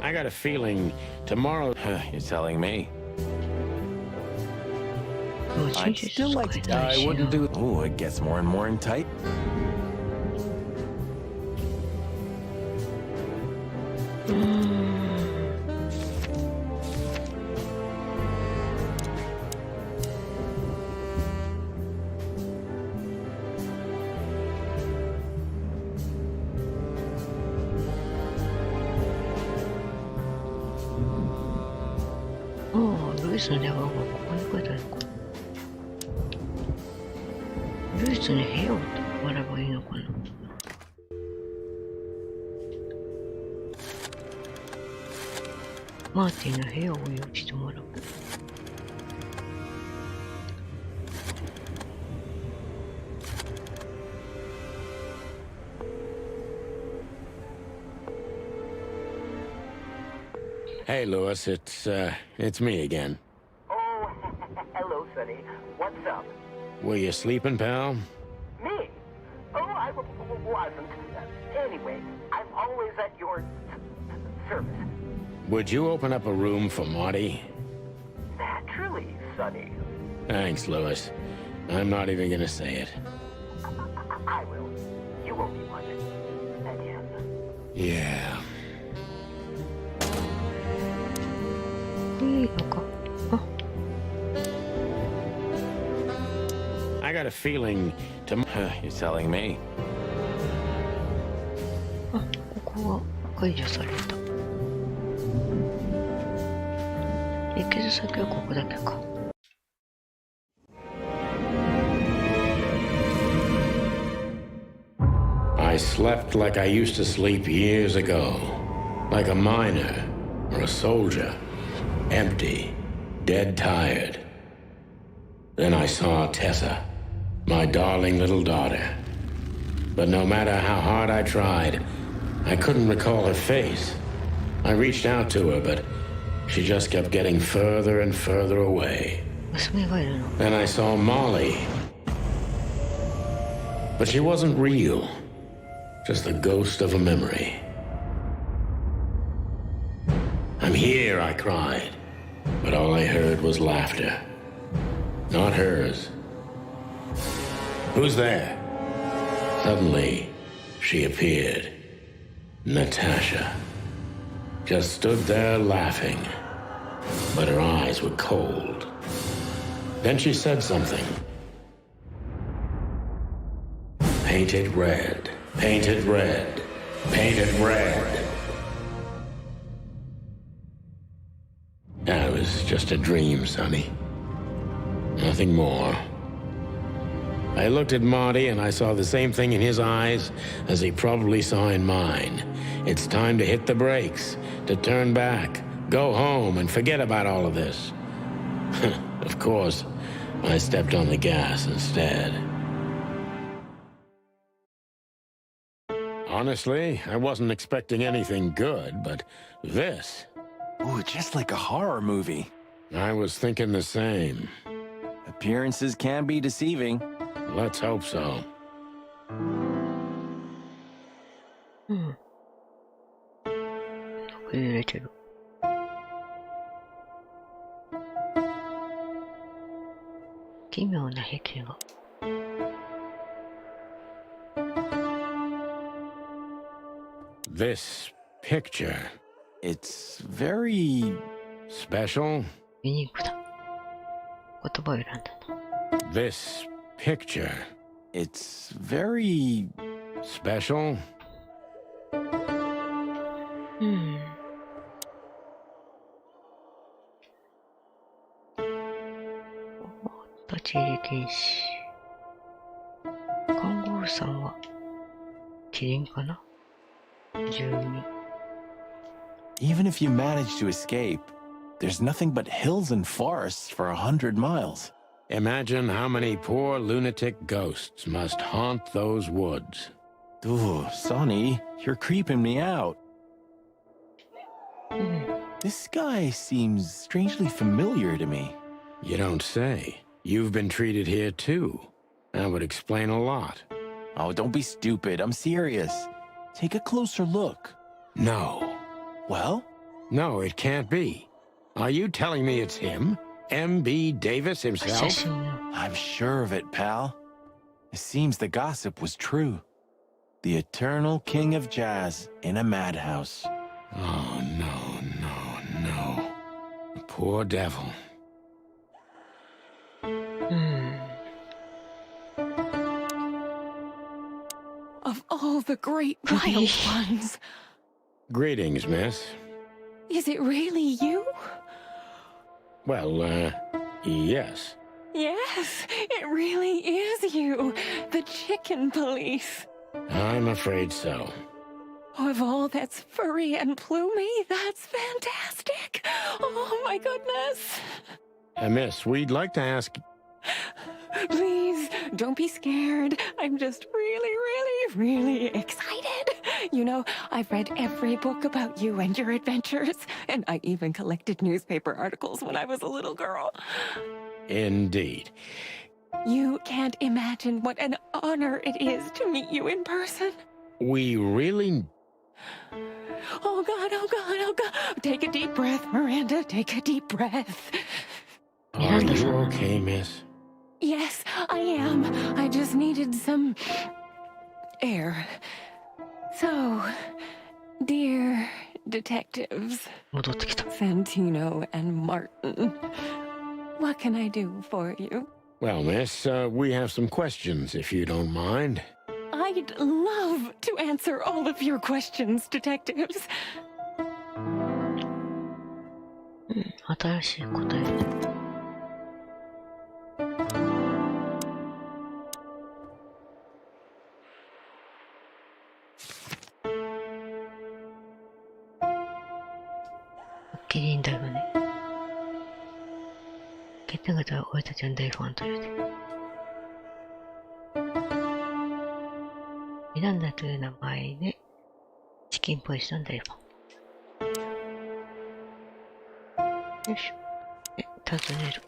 I got a feeling tomorrow... You're telling me. I'd still like to... I wouldn't do... Ooh, it gets more and more in tight.ルイスの電話がここに書いてあるのか。ルイスに部屋を泊まればいいのかな。マーティンの部屋を用意してもらう。Hey, Louis, it's me again. Oh, hello, Sonny. What's up? Were you sleeping, pal? Me? Oh, I wasn't. Anyway, I'm always at your service. Would you open up a room for Marty? Naturally, Sonny. Thanks, Louis. I'm not even gonna say it. I will. You owe me one. Again. Yeah. いいのか。I got a feeling You're telling me. ここが解除された。行ける先はここだけか。I slept like I used to sleep years ago. Like a miner or a soldier. Empty. Dead tired. Then I saw Tessa. My darling little daughter. But no matter how hard I tried, I couldn't recall her face. I reached out to her, but she just kept getting further and further away. 娘がいるの。 Then I saw Molly. But she wasn't real. Just the ghost of a memory. I'm here, I cried. But all I heard was laughter. Not hers. Who's there? Suddenly, she appeared. Natasha. Just stood there laughing. But her eyes were cold. Then she said something. Painted red. Painted red. Painted red. That was just a dream, Sonny. Nothing more. I looked at Marty and I saw the same thing in his eyes as he probably saw in mine. It's time to hit the brakes, to turn back, go home and forget about all of this. Of course, I stepped on the gas instead. Honestly, I wasn't expecting anything good, but this... Ooh, just like a horror movie. I was thinking the same. Appearances can be deceiving. Let's hope so. うん。揺れてる。奇妙な壁画。This picture... It's very... special? ユニークだ。言葉を選んだな。This picture... It's very... special? うん。立ち入り禁止。看護婦さんはキリンかな。住民。Even if you manage to escape, there's nothing but hills and forests for 100 miles. Imagine how many poor lunatic ghosts must haunt those woods. Ooh, Sonny, you're creeping me out. うん。 This guy seems strangely familiar to me. You don't say. You've been treated here too. That would explain a lot. Oh, don't be stupid. I'm serious. Take a closer look. No. Well, No, it can't be. Are you telling me it's him? M.B. Davis 写 himself? 真の I'm sure of it, pal. It seems the gossip was true. The eternal king of jazz in a madhouse. Oh, no, no, no. The poor devil. うん Of all the great Pretty. wild ones, Greetings, miss. is it really you? Well, yes. Yes, it really is you, the chicken police. I'm afraid so. Of all that's furry and plumy, that's fantastic. Oh my goodness. Miss, we'd like to ask... Please, don't be scared. I'm just really excited. You know, I've read every book about you and your adventures, and I even collected newspaper articles when I was a little girl. Indeed. You can't imagine what an honor it is to meet you in person. We really... Oh God, oh God, oh God. Take a deep breath, Miranda. Take a deep breath. Are you okay, miss? Yes, I am. I just needed some air. So, dear detectives, 戻ってきた Santino and Martin, what can I do for you? Well, miss, we have some questions, if you don't mind. I'd love to answer all of your questions, detectives. うん新しい答え キリンだよね。決定型は俺たちの大ファンというで。ミランダという名前で、チキンポリスの大ファン。よいしょ。尋ねる。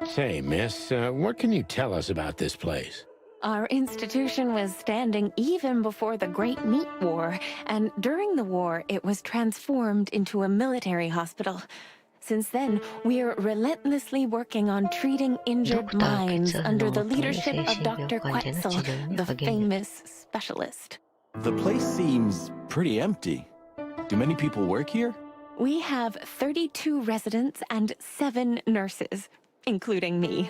Say, miss, what can you tell us about this place? Our institution was standing even before the Great Meat War, and during the war, it was transformed into a military hospital. Since then, we're relentlessly working on treating injured minds under the leadership of Dr. Quetzal, the famous specialist. The place seems pretty empty. Do many people work here? We have 32 residents and 7 nurses, including me.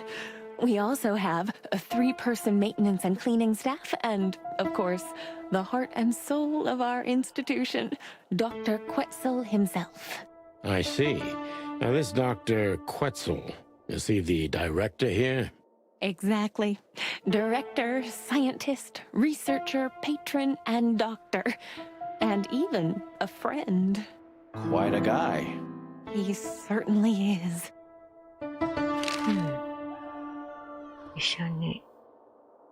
We also have a 3-person maintenance and cleaning staff, and, of course, the heart and soul of our institution, Dr. Quetzal himself. I see. Now, this Dr. Quetzal, is he the director here? Exactly. Director, scientist, researcher, patron, and doctor. And even a friend. Quite a guy. He certainly is. 一緒に、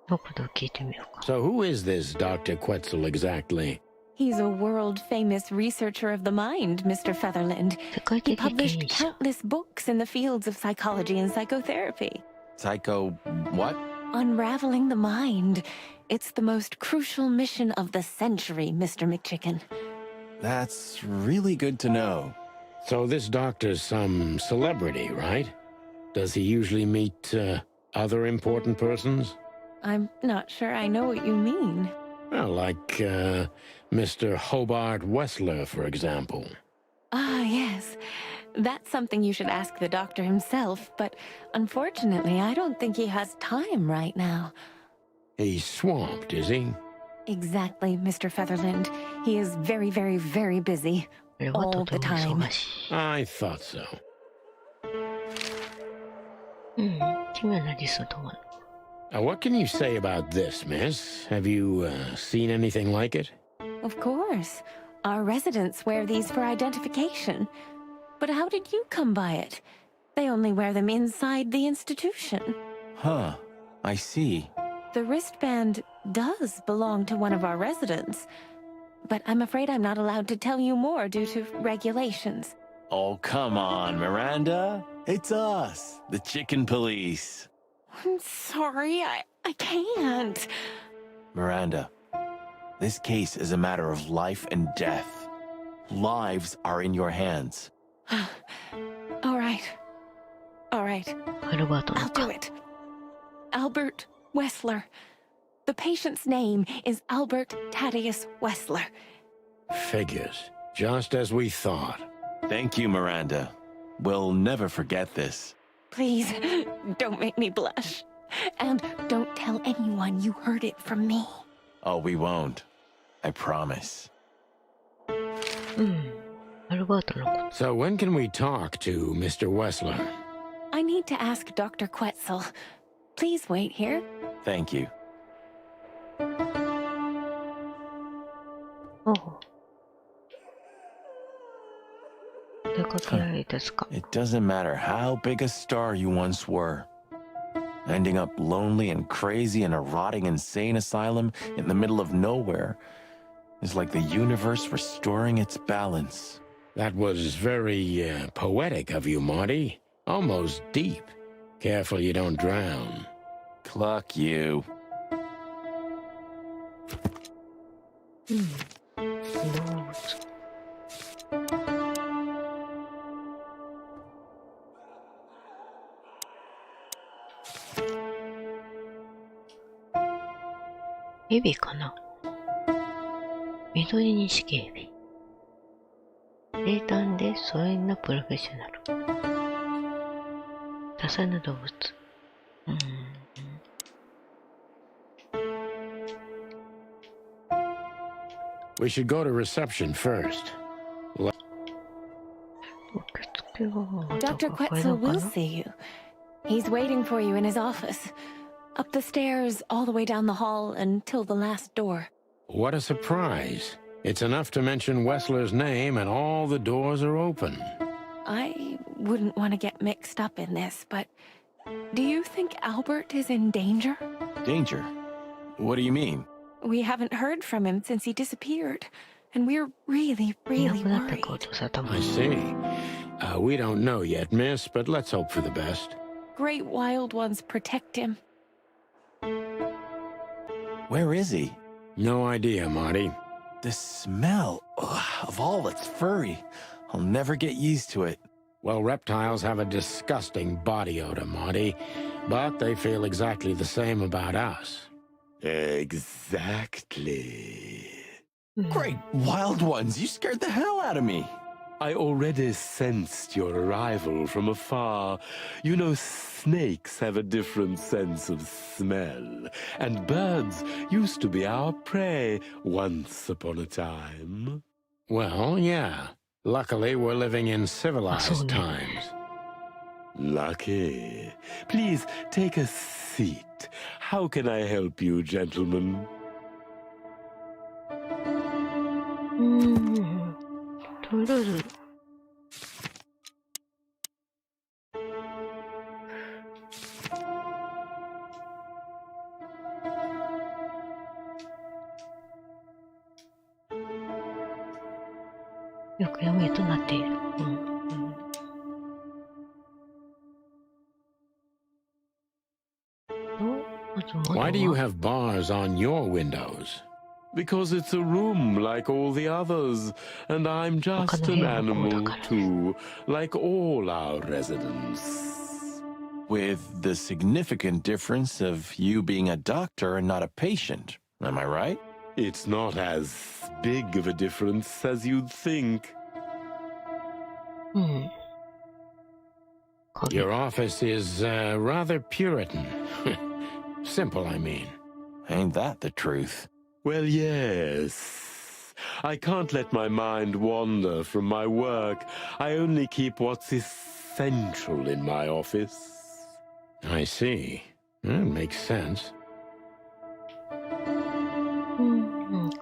のことを聞いてみようか。 So who is this Dr. Quetzal exactly? He's a world-famous researcher of the mind, Mr. Featherland. 世界 He 的権 published 威者。 countless books in the fields of psychology and psychotherapy. Psycho... what? Unraveling the mind. It's the most crucial mission of the century, Mr. McChicken. That's really good to know. So this doctor's some celebrity, right? Does he usually meet, other important persons? I'm not sure I know what you mean. Well, like, Mr. Hobart Wessler, for example. Ah, yes. That's something you should ask the doctor himself, but unfortunately, I don't think he has time right now. He's swamped, is he? Exactly, Mr. Featherland. He is very, very, very busy. これはと All て the も time. 忙しい。 I thought so. うん、君は何すると思う？ What can you say about this, miss? Have you, seen anything like it? Of course. Our residents wear these for identification. But how did you come by it? They only wear them inside the institution. Huh. I see. The wristband does belong to one of our residents. But I'm afraid I'm not allowed to tell you more due to regulations. Oh, come on, Miranda. It's us, the chicken police. I'm sorry, I can't. Miranda, this case is a matter of life and death. lives are in your hands. All right. All right. アルバートの I'll か do it. Albert Wessler. The patient's name is Albert Thaddeus Wessler. Figures. Just as we thought. Thank you, Miranda. We'll never forget this. Please, don't make me blush. And don't tell anyone you heard it from me. Oh, we won't. I promise. アルバートのこと So when can we talk to Mr. Wessler? I need to ask Dr. Quetzal. Please wait here. Thank you. おう出かけられですか It doesn't matter how big a star you once were. Ending up lonely and crazy in a rotting insane asylum in the middle of nowhere is like the universe restoring its balance. That was very poetic of you, Marty. Almost deep. Careful you don't drown. Cluck you. 動物エビかな緑錦エビ冷淡で疎遠なプロフェッショナル多彩な動物We should go to reception first. 受付はまた Dr. 階 Quetzal 段か will な see you. He's waiting for you in his office. Up the stairs, all the way down the hall, until the last door. What a surprise. It's enough to mention Wessler's name and all the doors are open. I wouldn't want to get mixed up in this, but do you think Albert is in danger? Danger? What do you mean? We haven't heard from him since he disappeared, and we're really, いな really くなったか worried. お父さん頭 I see. We don't know yet, miss, but let's hope for the best. Great wild ones protect him. Where is he? No idea, Marty. The smell of all that's furry. I'll never get used to it. Well, reptiles have a disgusting body odor, Marty, but they feel exactly the same about us. Exactly. Great wild ones, you scared the hell out of me. I already sensed your arrival from afar. You know, snakes have a different sense of smell, and birds used to be our prey once upon a time. Well, yeah. Luckily, we're living in civilized so times. Lucky. Please take a seat. How can I help you, gentlemen? とりあえずよく読めとなっている。まず窓は Why do you have bars on your windows? Because it's a room like all the others, and I'm just an animal too, like all our residents. With the significant difference of you being a doctor and not a patient. Am I right? It's not as big of a difference as you'd think. うん。影 Your office is rather Puritan. Simple, I mean. Ain't that the truth? Well, yes. I can't let my mind wander from my work. I only keep what's essential in my office. I see. Makes sense.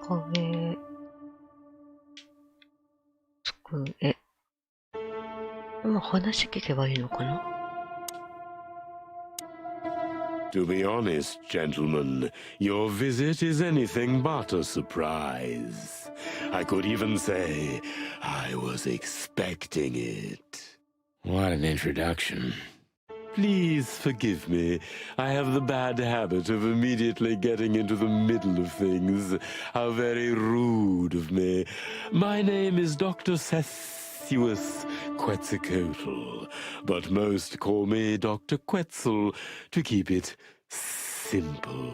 壁、机。まあ話聞けばいいのかな To be honest, gentlemen, your visit is anything but a surprise. I could even say I was expecting it. What an introduction. Please forgive me. I have the bad habit of immediately getting into the middle of things. How very rude of me. My name is Dr. Sessuous Quetzalcoatl, but most call me Dr. Quetzal to keep it simple.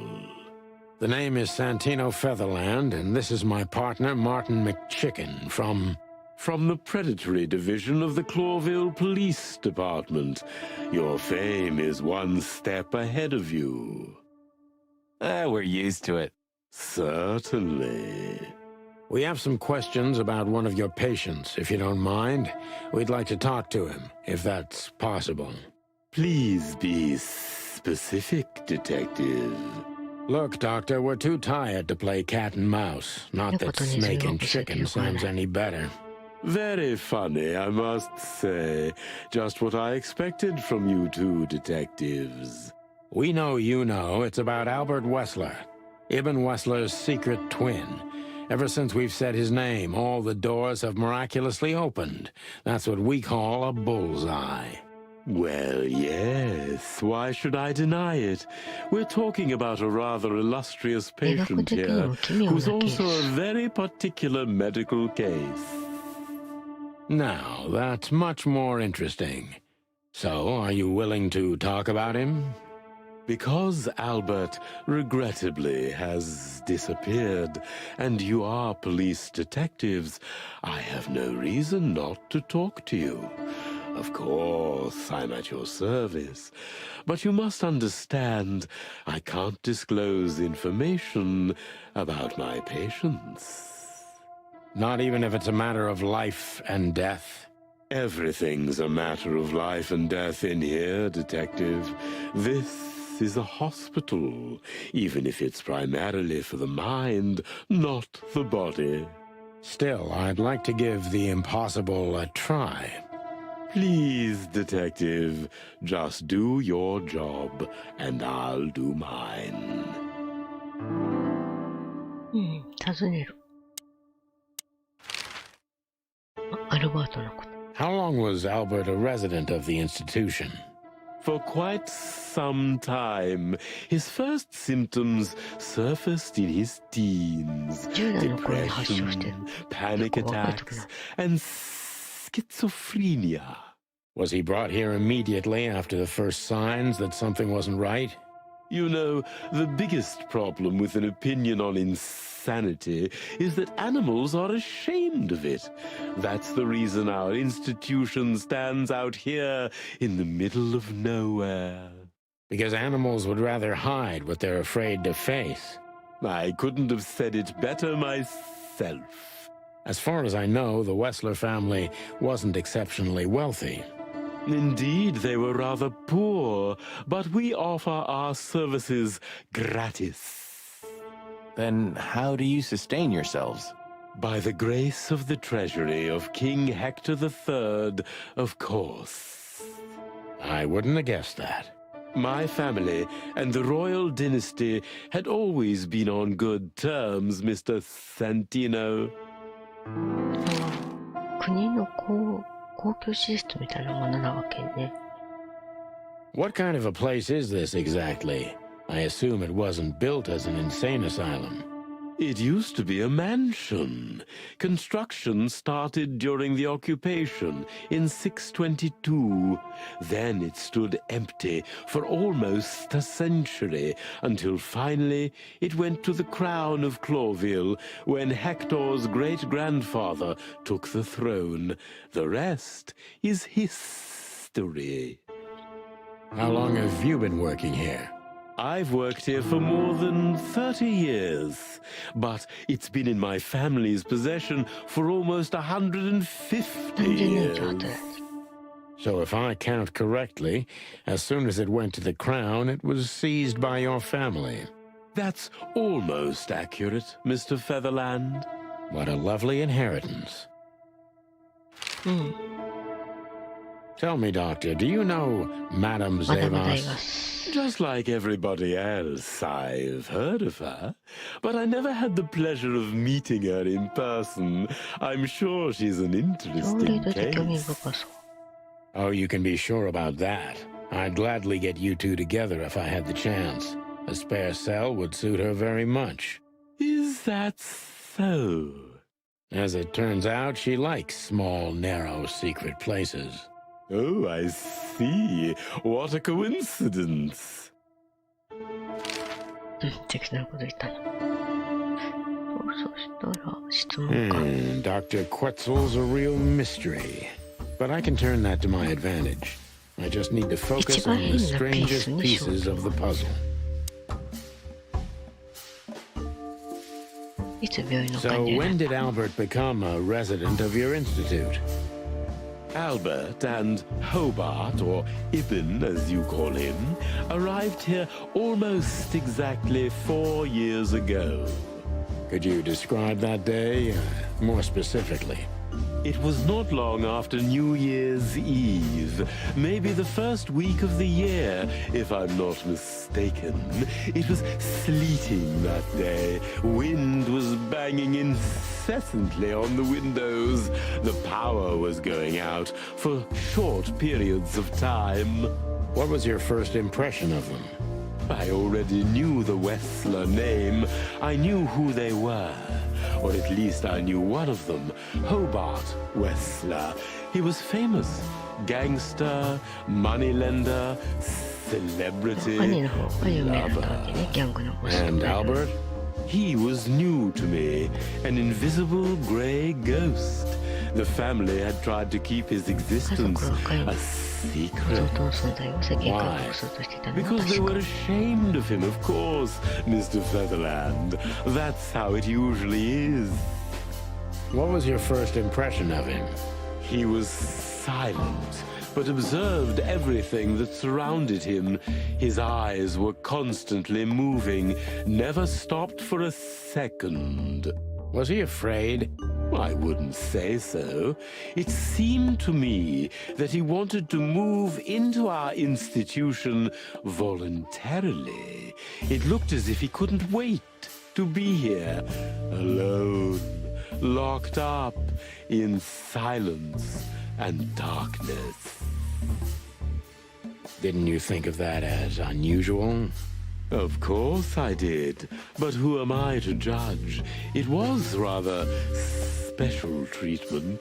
The name is Santino Featherland, and this is my partner, Martin McChicken, from the predatory division of the Clawville Police Department. Your fame is one step ahead of you. We're used to it. Certainly. We have some questions about one of your patients, if you don't mind. We'd like to talk to him, if that's possible. Please be specific, Detective. Look, Doctor, we're too tired to play cat and mouse. Not that snake and chicken sounds any better. Very funny, I must say. Just what I expected from you two detectives. We know you know it's about Albert Wessler, Ibn Wessler's secret twin. Ever since we've said his name, all the doors have miraculously opened. That's what we call a bullseye. Well, yes. Why should I deny it? We're talking about a rather illustrious patient here, who's also a very particular medical case. Now, that's much more interesting. So, are you willing to talk about him? Because Albert, regrettably, has disappeared, and you are police detectives, I have no reason not to talk to you. Of course, I'm at your service, but you must understand, I can't disclose information about my patients. Not even if it's a matter of life and death? Everything's a matter of life and death in here, Detective. This is a hospital, even if it's primarily for the mind, not the body. Still, I'd like to give the impossible a try. Please, Detective, just do your job, and I'll do mine. 尋ねる。アルバートのこと。How long was Albert a resident of the institution? For quite some time, his first symptoms surfaced in his teens. 10代の頃に発症してる。 Panic 結構若い時 attacks な。 and schizophrenia. Was he brought here immediately after the first signs that something wasn't right? You know, the biggest problem with an opinion on insanity is that animals are ashamed of it. That's the reason our institution stands out here in the middle of nowhere. Because animals would rather hide what they're afraid to face. I couldn't have said it better myself. As far as I know, the Wessler family wasn't exceptionally wealthy. Indeed, they were rather poor, but we offer our services gratis. Then how do you sustain yourselves? By the grace of the treasury of King Hector III, of course. I wouldn't have guessed that. My family and the royal dynasty had always been on good terms, Mr. Santino. 国の公共システムみたいなものなわけね。What kind of a place is this exactly? I assume it wasn't built as an insane asylum. It used to be a mansion. Construction started during the occupation in 622. Then it stood empty for almost a century, until finally it went to the crown of Clawville when Hector's great-grandfather took the throne. The rest is history. How long have you been working here? I've worked here for more than 30 years, but it's been in my family's possession for almost 150 years. So if I count correctly, as soon as it went to the crown, it was seized by your family. That's almost accurate, Mr. Featherland. What a lovely inheritance. Tell me, Doctor, do you know Madame まだまだい Zavas? ます。 Just like everybody else, I've heard of her, but I never had the pleasure of meeting her in person. I'm sure she's an 条例 interesting として興味 case. 深そう。 Oh, you can be sure about that. I'd gladly get you two together if I had the chance. A spare cell would suit her very much. Is that so? As it turns out, she likes small, narrow, secret places. Oh, I see. What a coincidence. 適当なこと言ったの。そしたら質問か。Dr. Quetzal's a real mystery. But I can turn that to my advantage. I just need to focus on the strangest pieces of the puzzle. いつ病院の So 患者にな when った did Albert become a resident of your institute? Albert and Hobart, or Ibn as you call him, arrived here almost exactly 4 years ago. Could you describe that day more specifically? It was not long after New Year's Eve, maybe the first week of the year, if I'm not mistaken. It was sleeting that day. Wind was banging incessantly on the windows. The power was going out for short periods of time. What was your first impression of them? I already knew the Wessler name. I knew who they were. Or at least I knew one of them, Hobart Wessler. He was famous. Gangster, moneylender, celebrity, 兄の方が有名だったわ lover. けね、ギャングのボス。 And Albert? He was new to me, an invisible gray ghost. The family had tried to keep his existence a secret. 弟の存在を世間から隠そうとしていたのは Because they 確 were か。 ashamed of him, of course, Mr. Featherland. That's how it usually is. What was your first impression of him? He was silent, but observed everything that surrounded him. His eyes were constantly moving, never stopped for a second. Was he afraid? I wouldn't say so. It seemed to me that he wanted to move into our institution voluntarily. It looked as if he couldn't wait to be here, alone, locked up in silence and darkness. Didn't you think of that as unusual? Of course I did, but who am I to judge? It was rather special treatment.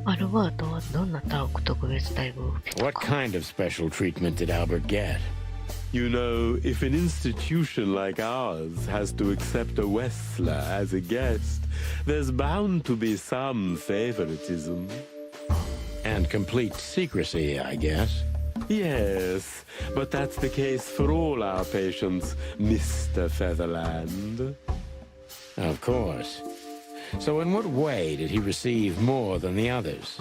アルバートはどんな特別待遇を受けた What か。 kind of special treatment did Albert get? You know, if an institution like ours has to accept a Wessler as a guest, there's bound to be some favoritism. And complete secrecy, I guess. Yes, but that's the case for all our patients, Mr. Featherland. Of course. So in what way did he receive more than the others?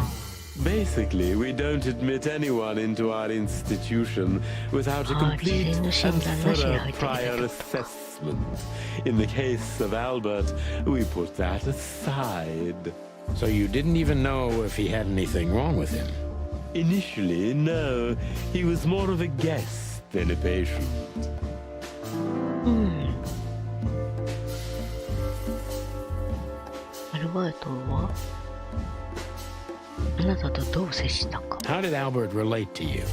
Basically, we don't admit anyone into our institution without a complete and thorough prior assessment. In the case of Albert, we put that aside. So you didn't even know if he had anything wrong with him? Initially, no. He was more of a guest than a patient. アルバートはあなたとどう接したか。 How did Albert relate to you?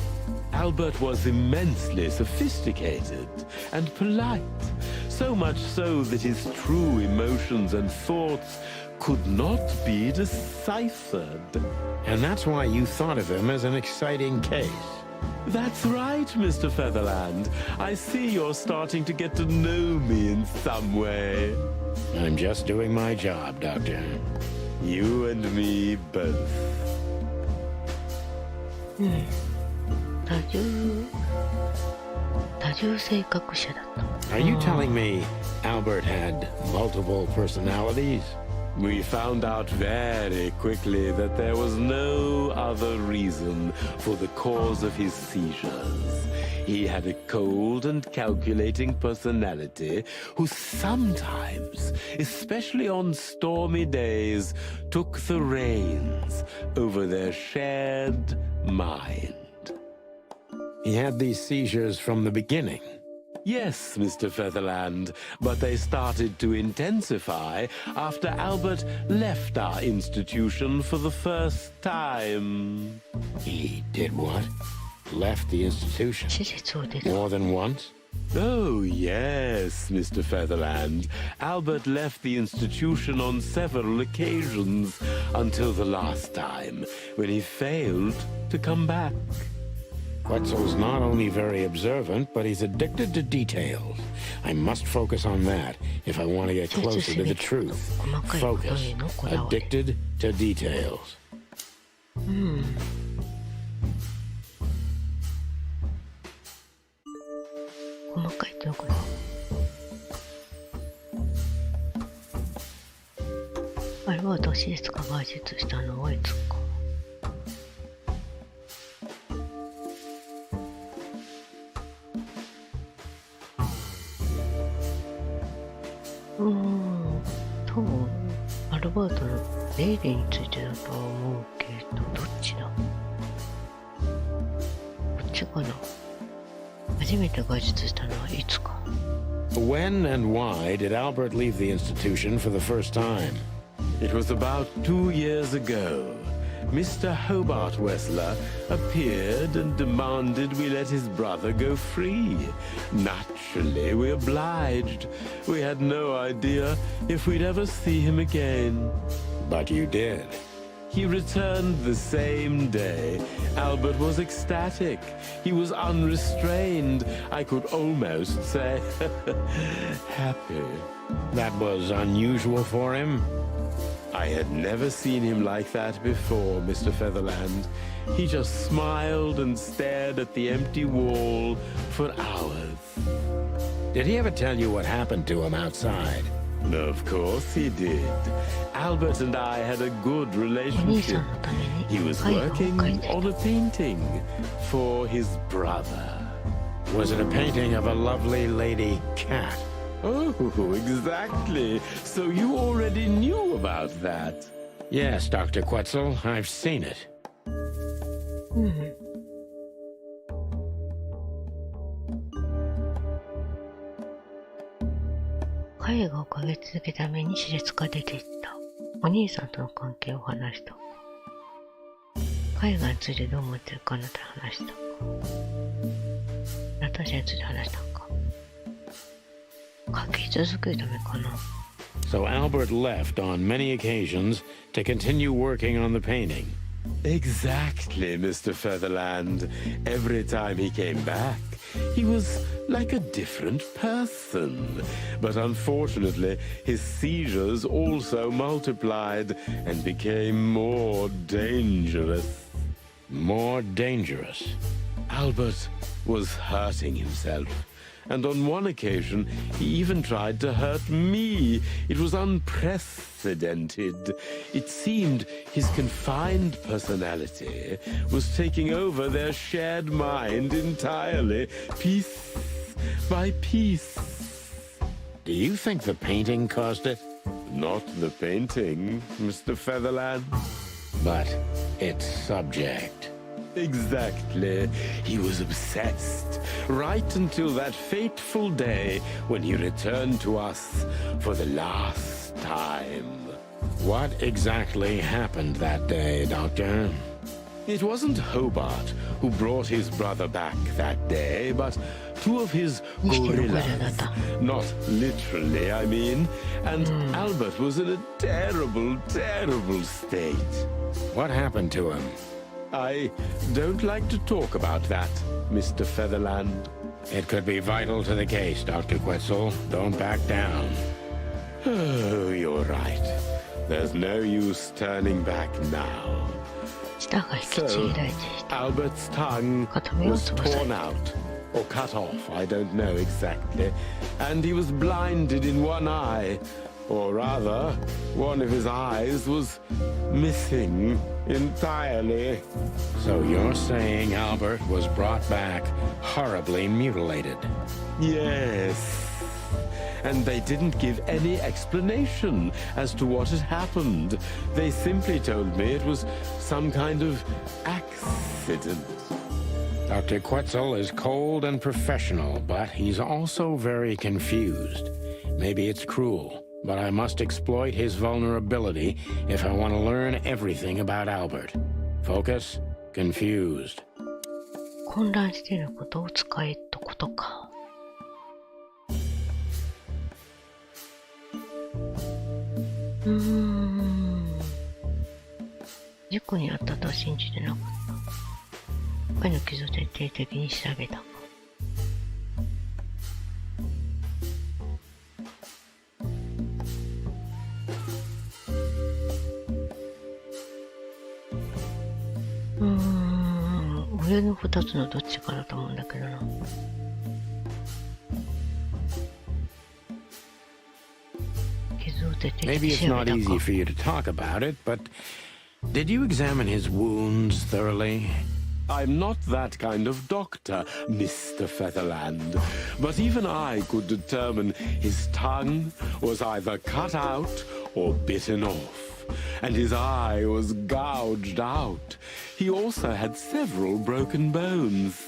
Albert was immensely sophisticated and polite, so much so that his true emotions and thoughts could not be deciphered. And that's why you thought of him as an exciting case. That's right, Mr. Featherland. I see you're starting to get to know me in some way. I'm just doing my job, Doctor. You and me both. 多重性格者だった。 Are you telling me Albert had multiple personalities? We found out very quickly that there was no other reason for the cause of his seizures. He had a cold and calculating personality who sometimes, especially on stormy days, took the reins over their shared mind. He had these seizures from the beginning. Yes, Mr. Featherland, but they started to intensify after Albert left our institution for the first time. He did what? Left the institution? 施設を出た。 More than once? Oh, yes, Mr. Featherland. Albert left the institution on several occasions until the last time, when he failed to come back. Quetzal's not only very observant, but he's addicted to details. I must focus on that if I want to get closer to the truth. Focus. Addicted to details. 細かいってどこだ。あれは私ですか、外出したのはいつか。多分アルバートのレイレイについてだとは思うけど、どっちだ。こっちかな。初めて外出したのはいつか。 When and why did Albert leave the institution for the first time? It was about 2 years ago. Mr. Hobart Wessler appeared and demanded we let his brother go free. Naturally, we obliged. We had no idea if we'd ever see him again. But you did. He returned the same day. Albert was ecstatic. He was unrestrained. I could almost say happy. That was unusual for him? I had never seen him like that before, Mr. Featherland. He just smiled and stared at the empty wall for hours. Did he ever tell you what happened to him outside? Of course he did. Albert and I had a good お兄さ relationship. んのために He was 絵画を working 描いて on a painting for his brother. Was it a painting of a lovely lady cat? Oh, exactly. So you already knew about that. Yes, Dr. Quetzal, I've seen it. 絵画を描き続けたために施設から出ていった。お兄さんとの関係を話した。絵画についてどう思ってるかあなたに話したか。ナターシャについて話したか。描き続けるためかな。 So Albert left on many occasions to continue working on the painting. Exactly, Mr. Featherland. Every time he came back, he was like a different person. But unfortunately, his seizures also multiplied and became more dangerous. More dangerous. Albert was hurting himself. And on one occasion, he even tried to hurt me. It was unprecedented. It seemed his confined personality was taking over their shared mind entirely, piece by piece. Do you think the painting caused it? Not the painting, Mr. Featherland. But its subject. Exactly. He was obsessed, right until that fateful day when he returned to us for the last time. What exactly happened that day, Doctor? It wasn't Hobart who brought his brother back that day, but two of his gorillas. Not literally, I mean. And Albert was in a terrible, terrible state. What happened to him? I don't like to talk about that, Mr. Featherland. It could be vital to the case, Dr. Quetzal. Don't back down. Oh, you're right. There's no use turning back now. 舌が引きち So, ぎられていた。 Albert's tongue was torn out, or cut off, I don't know exactly, and he was blinded in one eye, or rather, one of his eyes was missing entirely. So you're saying Albert was brought back horribly mutilated? Yes. And they didn't give any explanation as to what had happened. They simply told me it was some kind of accident. Dr. Quetzal is cold and professional, but he's also very confused. Maybe it's cruel, but I must exploit his vulnerability if I want to learn everything about Albert. Focus, confused. 混乱していることを使えってことか。事故にあったとは信じてなかった。他の傷を徹底的に調べた。上の二つのどっちかだと思うんだけどな。傷を徹底的 Maybe に it's 調 not べた easy か。 for you to talk about it, but did you examine his wounds thoroughly? I'm not that kind of doctor, Mr. Featherland. But even I could determine his tongue was either cut out or bitten off, and his eye was gouged out. He also had several broken bones.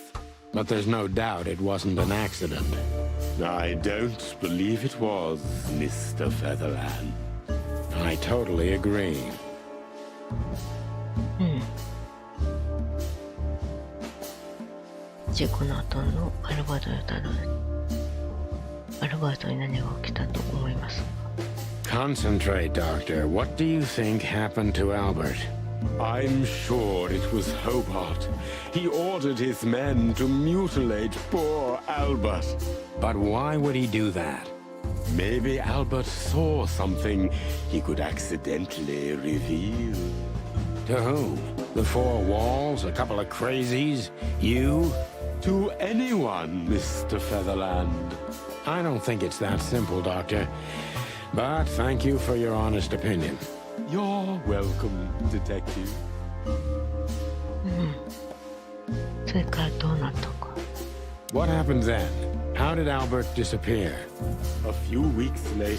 But there's no doubt it wasn't an accident. I don't believe it was, Mr. Featherland. I totally agree. 事故の後のアルバートをたどる。アルバートに何が起きたと思いますか？ Concentrate, Doctor. What do you think happened to Albert? I'm sure it was Hobart. He ordered his men to mutilate poor Albert. But why would he do that? Maybe Albert saw something he could accidentally reveal. To whom? The four walls? A couple of crazies? You? To anyone, Mr. Featherland. I don't think it's that simple, Doctor. But thank you for your honest opinion. You're welcome, Detective. それからどうなったか。 What happened then? How did Albert disappear? A few weeks later,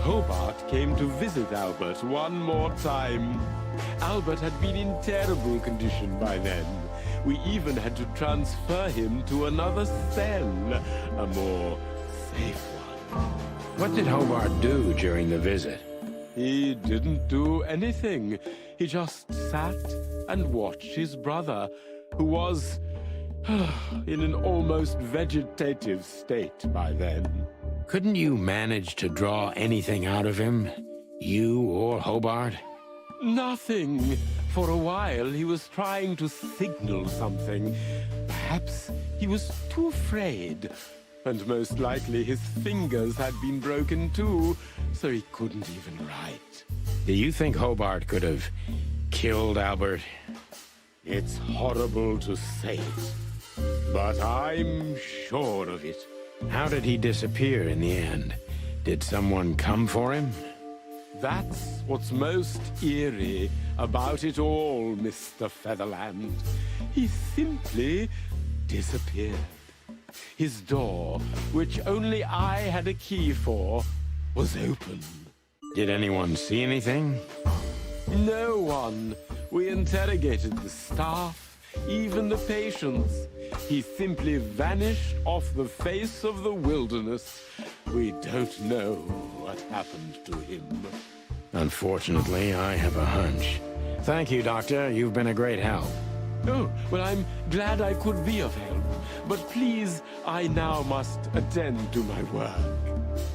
Hobart came to visit Albert one more time. Albert had been in terrible condition by then. We even had to transfer him to another cell, a more safe one. What did Hobart do during the visit? He didn't do anything. He just sat and watched his brother, who was in an almost vegetative state by then. Couldn't you manage to draw anything out of him? You or Hobart? Nothing. For a while, he was trying to signal something. Perhaps he was too afraid. And most likely his fingers had been broken too, so he couldn't even write. Do you think Hobart could have killed Albert? It's horrible to say it, but I'm sure of it. How did he disappear in the end? Did someone come for him? That's what's most eerie about it all, Mr. Featherland. He simply disappeared. His door, which only I had a key for, was open. Did anyone see anything? No one. We interrogated the staff, even the patients. He simply vanished off the face of the wilderness. We don't know what happened to him. Unfortunately, I have a hunch. Thank you, Doctor. You've been a great help. Oh, well, I'm glad I could be of help. But please, I now must attend to my work.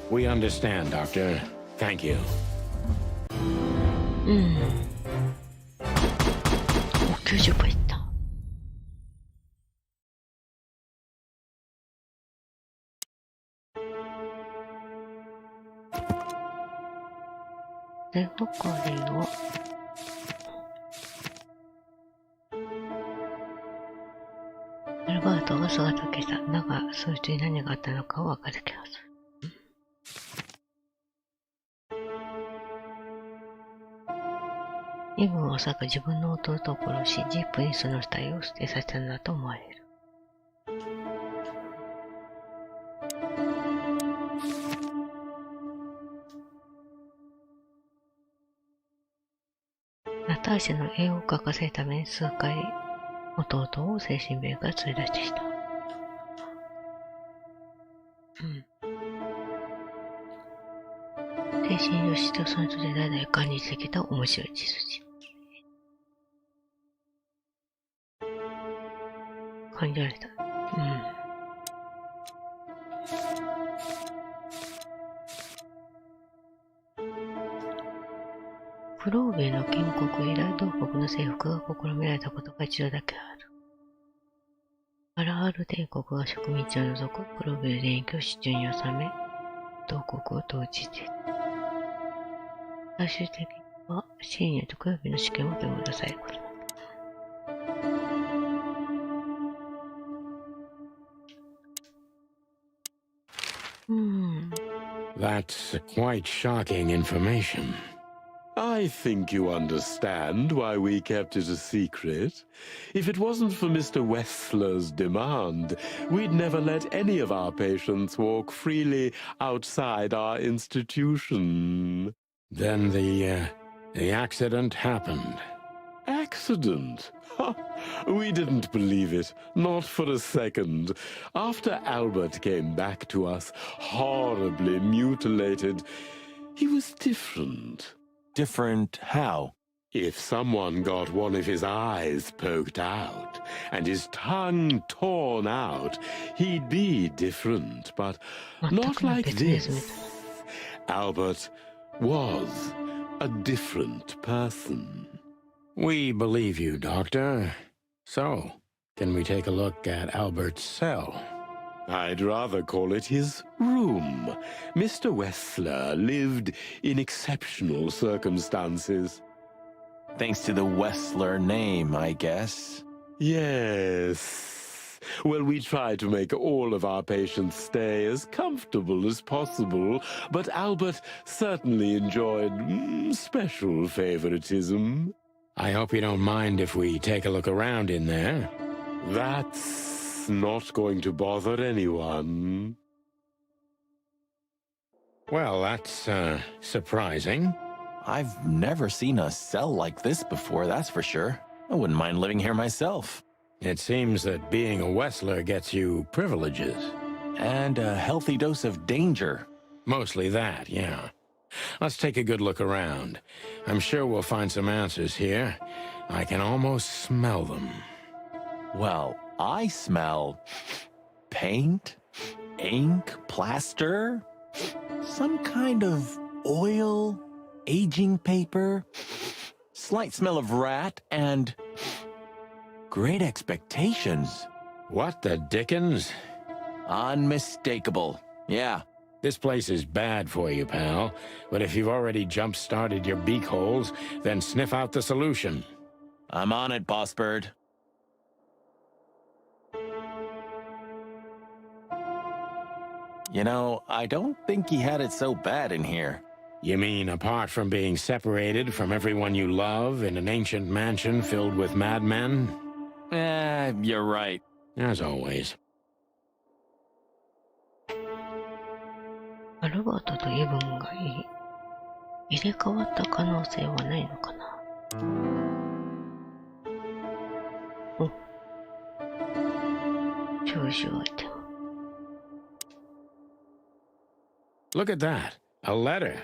We understand, Doctor. Thank you. 90分いった。手がかりはアルバートが姿を消した。だが、そいつに何があったのかはわかる気がする。イブンはおそらく自分の弟を殺し、ジープにその死体を捨てさせたのだと思われる。ナターシャの絵を描かせるために数回弟を精神病院から連れ出してきた。精神医療師とその人で代々感じてきた面白い血筋。感じられた。クローベの建国以来、同国の征服が試みられたことが一度だけある。アラハル帝国が植民地を除くクローベル連域を手中に収め、同国を統治している。最終的には、シーニアとクローベの主権を取り戻されることになる。That's quite shocking information. I think you understand why we kept it a secret. If it wasn't for Mr. Wessler's demand, we'd never let any of our patients walk freely outside our institution. Then the accident happened. Accident? Ha! We didn't believe it, not for a second. After Albert came back to us, horribly mutilated, he was different. Different how? If someone got one of his eyes poked out and his tongue torn out, he'd be different, but not like this. Albert was a different person. We believe you, Doctor. So, can we take a look at Albert's cell? I'd rather call it his room. Mr. Wessler lived in exceptional circumstances. Thanks to the Wessler name, I guess. Yes. Well, we try to make all of our patients stay as comfortable as possible, but Albert certainly enjoyed special favoritism. I hope you don't mind if we take a look around in there. That's not going to bother anyone. Well, that's, surprising. I've never seen a cell like this before, that's for sure. I wouldn't mind living here myself. It seems that being a Wessler gets you privileges. And a healthy dose of danger. Mostly that, yeah. Let's take a good look around. I'm sure we'll find some answers here. I can almost smell them. Well, I smell paint, ink, plaster, some kind of oil, aging paper, slight smell of rat, and great expectations. What the dickens? Unmistakable. Yeah. This place is bad for you, pal. But if you've already jump-started your beak holes, then sniff out the solution. I'm on it, Boss Bird. You know, I don't think he had it so bad in here. You mean apart from being separated from everyone you love in an ancient mansion filled with madmen? You're right. As always. アルバートとイブンが入れ替わった可能性はないのかな。お、長寿アイテム。Look at that. A letter.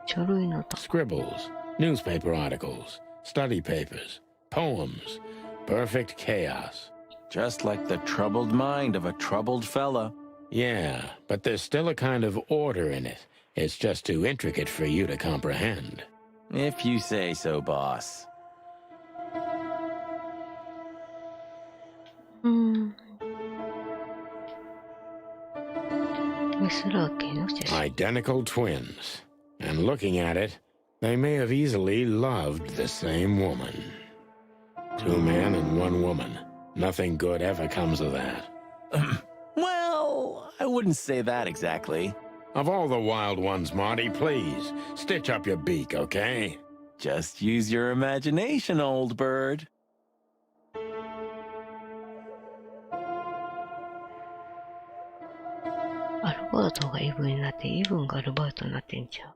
書類のと。Scribbles, newspaper articles, study papers, poems. Perfect chaos. Just like the troubled mind of a troubled fella. Yeah, but there's still a kind of order in it. It's just too intricate for you to comprehend. If you say so, boss. Identical twins. And looking at it, they may have easily loved the same woman. 2 men and 1 woman. Nothing good ever comes of that. Well, I wouldn't say that exactly. Of all the wild ones, Marty, please, stitch up your beak, okay? Just use your imagination, old bird. アルバートがイブになって、イブンがアルバートになってんじゃん。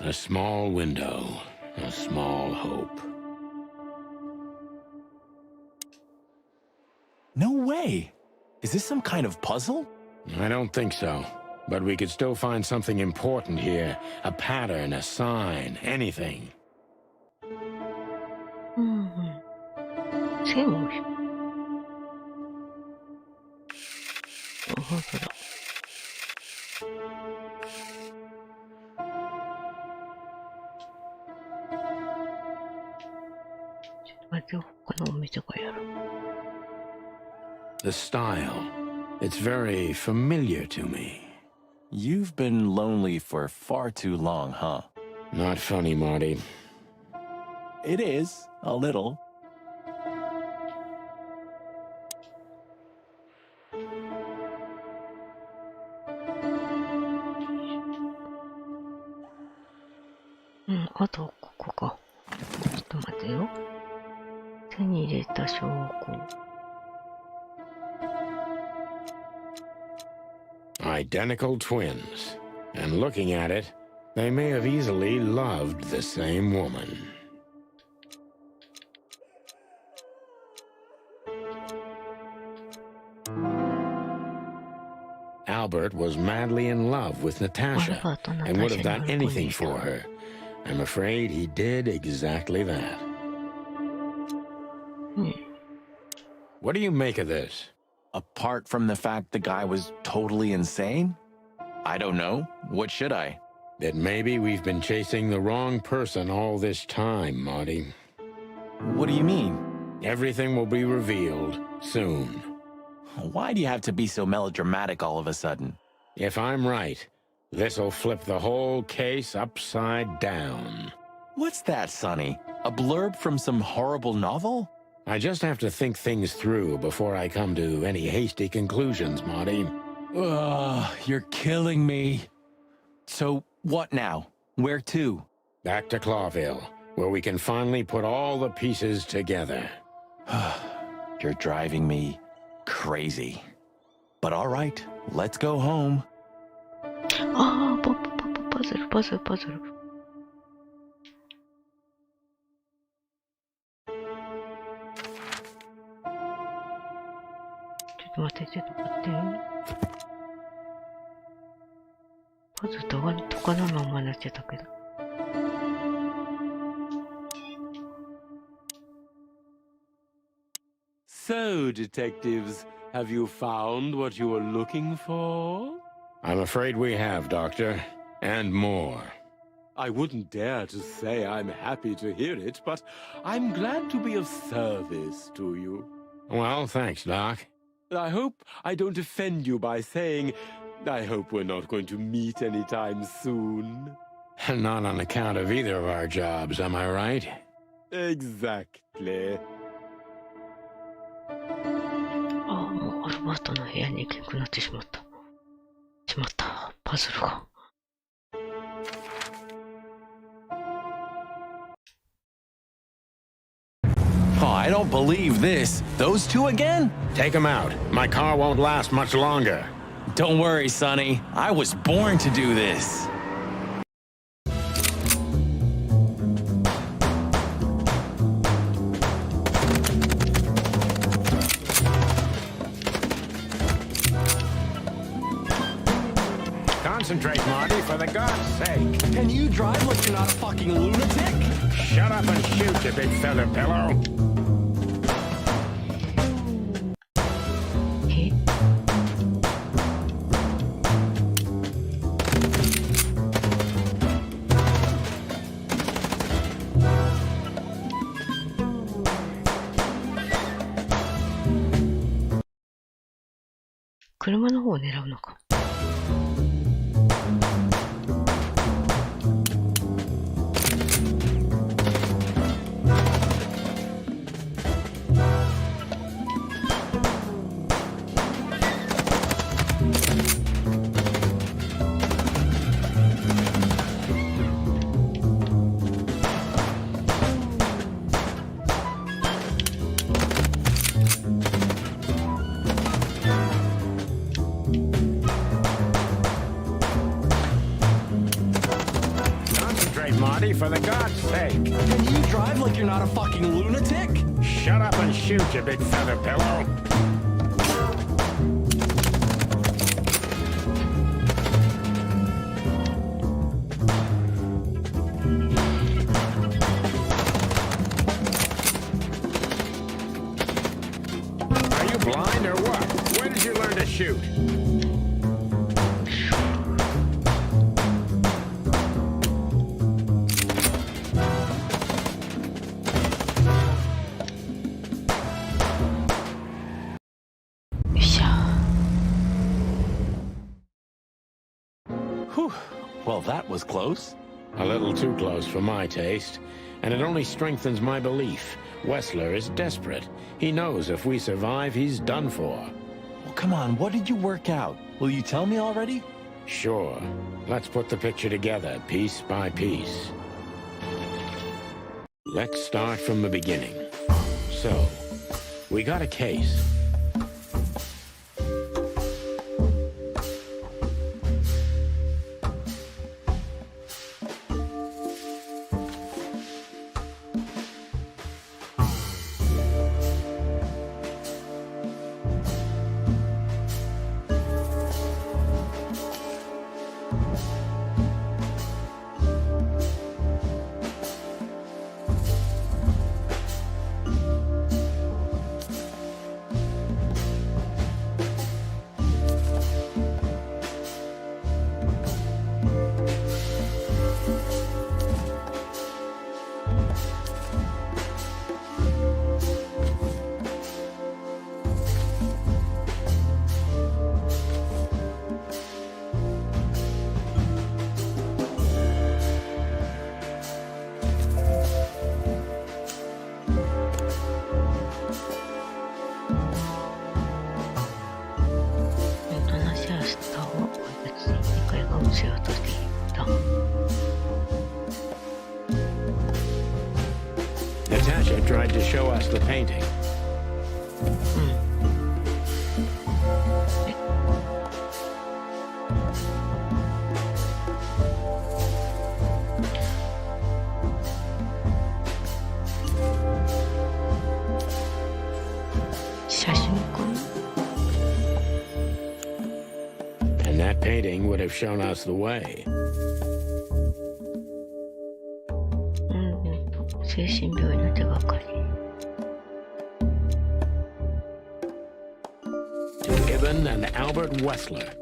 A small window, a small hope. way. Is this some kind of puzzle? I don't think so. But we could still find something important here. A pattern, a sign, anything. うんうん。線を。あ、本当だ。ちょっと待ってよ。他のお店がやる。The style. It's very familiar to me. You've been lonely for far too long, huh? Not funny, Marty. It is, a little. うん、あと、ここか。ちょっと待ってよ。手に入れた証拠。Identical twins. And looking at it, they may have easily loved the same woman. Albert was madly in love with Natasha and would have done anything for her. I'm afraid he did exactly that. What do you make of this? Apart from the fact the guy was totally insane? I don't know. What should I? That maybe we've been chasing the wrong person all this time, Marty. What do you mean? Everything will be revealed soon. Why do you have to be so melodramatic all of a sudden? If I'm right, this'll flip the whole case upside down. What's that, Sonny? A blurb from some horrible novel? I just have to think things through before I come to any hasty conclusions, Marty. Ugh, you're killing me. So, what now? Where to? Back to Clawville, where we can finally put all the pieces together. You're driving me crazy. But all right, let's go home. ああ、パズル。ちょっと待って。パズルとかのままになっちゃったけど。So, detectives, have you found what you were looking for? I'm afraid we have, Doctor. And more. I wouldn't dare to say I'm happy to hear it, but I'm glad to be of service to you. Well, thanks, Doc. I hope I don't offend you by saying I hope we're not going to meet anytime soon. Not on account of either of our jobs, am I right? Exactly. ああ、もうアルバートの部屋に行けなくなってしまった。パズルが。Oh, I don't believe this. Those two again? Take them out. My car won't last much longer. Don't worry, Sonny. I was born to do this. Concentrate, Marty, for the God's sake. Can you drive like you're not a fucking lunatic? Shut up and shoot, you big feather pillow. え？車の方を狙うのか。Marty, for the God's sake. Can you drive like you're not a fucking lunatic? Shut up and shoot, you big feather pillow. shoot. Whew. Well, that was close. A little too close for my taste, and it only strengthens my belief. Wessler is desperate. He knows if we survive, he's done for. Well, come on, what did you work out? Will you tell me already? Sure. Let's put the picture together, piece by piece. Let's start from the beginning. So, we got a case. Natasha tried to show us the painting. And that painting would have shown us the way. 精神病院の手がかり。To Ibn and Albert Wessler.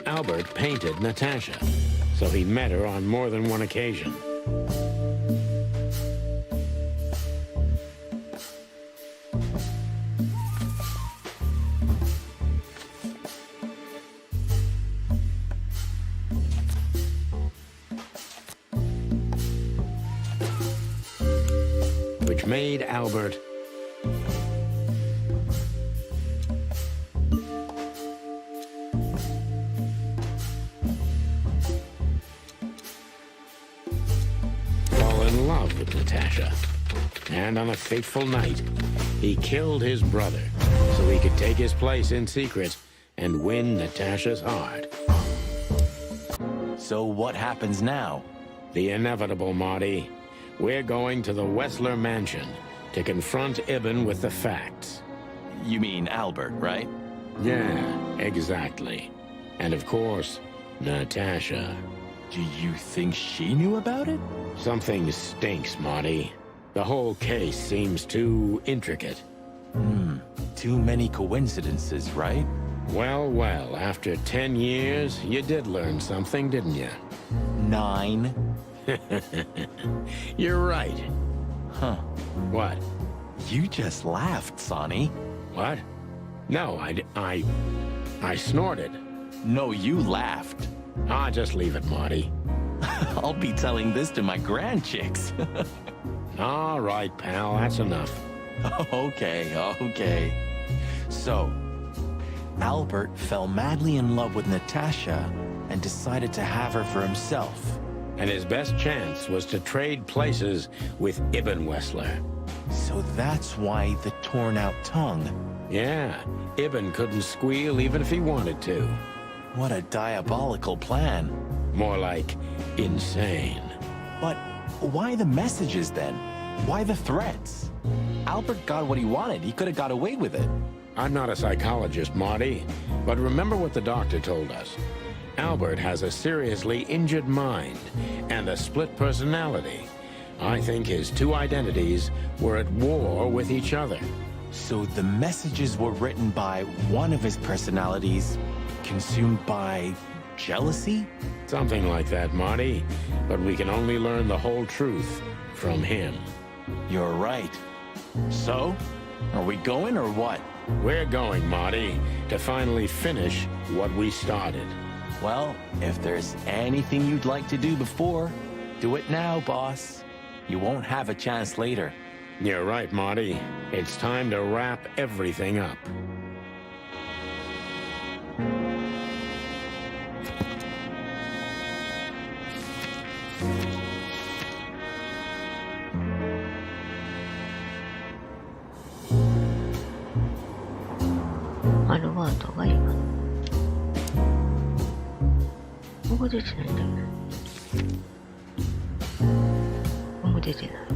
Albert painted Natasha, so he met her on more than one occasion. Which made Albert fall in love with Natasha. And on a fateful night, he killed his brother so he could take his place in secret and win Natasha's heart. So what happens now? The inevitable, Marty. We're going to the Wessler mansion to confront Ibn with the facts. You mean Albert, right? Yeah, exactly. And of course, Natasha. Do you think she knew about it? Something stinks, Marty. The whole case seems too intricate. Too many coincidences, right? Well, well, after 10 years, you did learn something, didn't you? 9. You're right. Huh. What? You just laughed, Sonny. What? No, I snorted. No, you laughed. Ah, just leave it, Marty. I'll be telling this to my grandchicks. All right, pal, that's enough. Okay. So, Albert fell madly in love with Natasha and decided to have her for himself. And his best chance was to trade places with Ibn Wessler. So that's why the torn-out tongue. Yeah, Ibn couldn't squeal even if he wanted to. What a diabolical plan. More like insane. But why the messages then? Why the threats? Albert got what he wanted. He could have got away with it. I'm not a psychologist, Marty, but remember what the doctor told us. Albert has a seriously injured mind and a split personality. I think his two identities were at war with each other. So the messages were written by one of his personalities, consumed by jealousy? Something like that, Marty. But we can only learn the whole truth from him. You're right. So, are we going or what? We're going, Marty, to finally finish what we started. Well, if there's anything you'd like to do before, do it now, boss. You won't have a chance later. You're right, Marty. It's time to wrap everything up. What did you do? What did you do?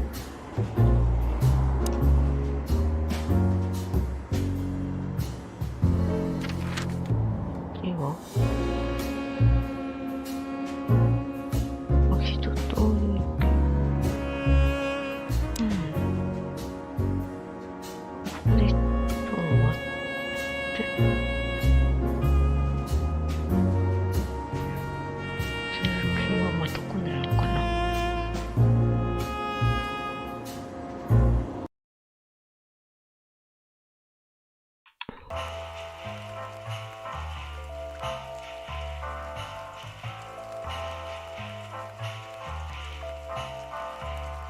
You